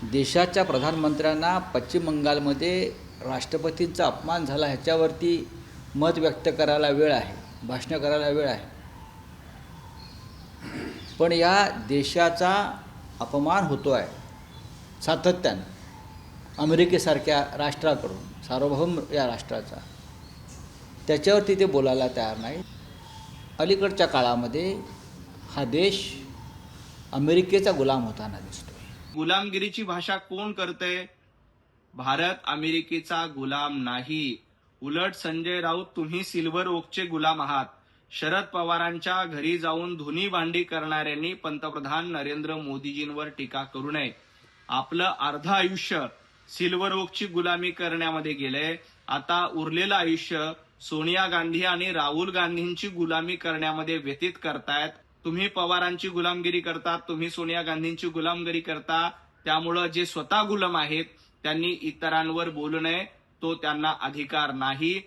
देशाच्या प्रधानमंत्र्यांना पश्चिम बंगालमध्ये राष्ट्रपतींचा अपमान झाला ह्याच्यावरती मत व्यक्त करायला वेळ आहे, भाषणं करायला वेळ आहे. पण या देशाचा अपमान होतो आहे सातत्यानं अमेरिकेसारख्या राष्ट्राकडून, सार्वभौम या राष्ट्राचा. त्याच्यावरती ते बोलायला तयार नाही. अलीकडच्या काळामध्ये हा देश अमेरिकेचा गुलाम होताना दिसतो. गुलामगिरीची भाषा कोण करते? भारत अमेरिकेचा गुलाम नाही. उलट संजय राऊत, तुम्ही सिल्व्हर ओकचे गुलाम आहात. शरद पवारांच्या घरी जाऊन धुनी भांडी करणाऱ्यांनी पंतप्रधान नरेंद्र मोदीजींवर टीका करू नये. आपलं अर्ध आयुष्य सिल्व्हर ओकची गुलामी करण्यामध्ये गेलंय. आता उरलेलं आयुष्य सोनिया गांधी आणि राहुल गांधींची गुलामी करण्यामध्ये व्यतीत करतायत. तुम्ही पवारांची गुलामगिरी करता, तुम्ही सोनिया गांधींची गुलामगिरी करता. त्यामुळं जे स्वतः गुलाम आहेत त्यांनी इतरांवर बोलू नये, तो त्यांना अधिकार नाही.